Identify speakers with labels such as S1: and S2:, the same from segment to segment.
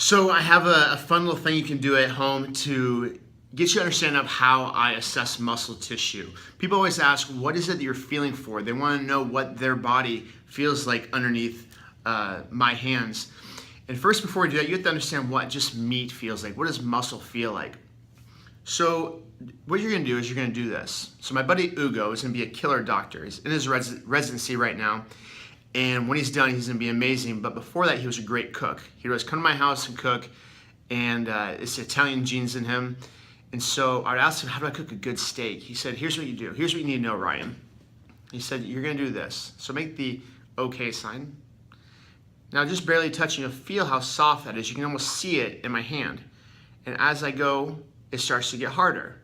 S1: So I have a fun little thing you can do at home to get you to understand of how I assess muscle tissue. People always ask, what is it that you're feeling for? They want to know what their body feels like underneath my hands. And first, before we do that, you have to understand what just meat feels like. What does muscle feel like? So what you're going to do is you're going to do this. So my buddy Ugo is going to be a killer doctor. He's in his residency right now. And when he's done, he's going to be amazing. But before that, he was a great cook. He would always come to my house and cook. And it's Italian genes in him. And so I asked him, how do I cook a good steak? He said, here's what you do. Here's what you need to know, Ryan. He said, you're going to do this. So make the OK sign. Now just barely touching, you'll feel how soft that is. You can almost see it in my hand. And as I go, it starts to get harder.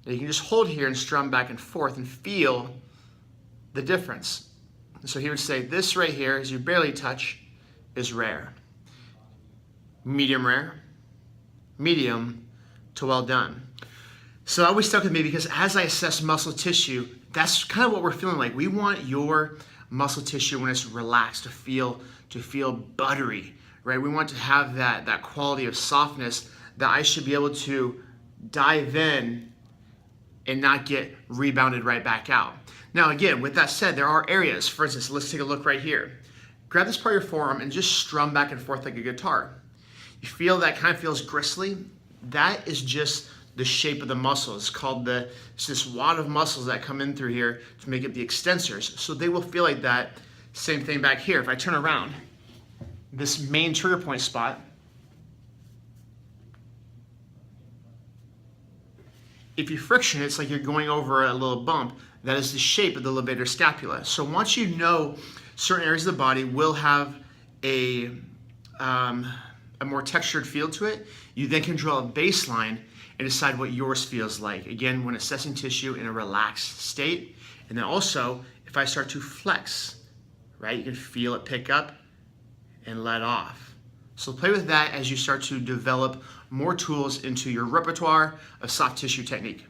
S1: Now you can just hold here and strum back and forth and feel the difference. And so he would say, this right here, as you barely touch, is rare. Medium rare, medium to well done. So I always stuck with me because as I assess muscle tissue, that's kind of what we're feeling like. We want your muscle tissue when it's relaxed to feel buttery, right? We want to have that quality of softness that I should be able to dive in and not get rebounded right back out. Now again, with that said, there are areas, for instance, let's take a look right here. Grab this part of your forearm and just strum back and forth like a guitar. You feel that kind of feels gristly? That is just the shape of the muscle. It's called it's this wad of muscles that come in through here to make it the extensors. So they will feel like that. Same thing back here. If I turn around, this main trigger point spot, if you friction it, it's like you're going over a little bump. That is the shape of the levator scapula. So once you know certain areas of the body will have a more textured feel to it, you then can draw a baseline and decide what yours feels like. Again, when assessing tissue in a relaxed state. And then also, if I start to flex, right, you can feel it pick up and let off. So play with that as you start to develop more tools into your repertoire of soft tissue technique.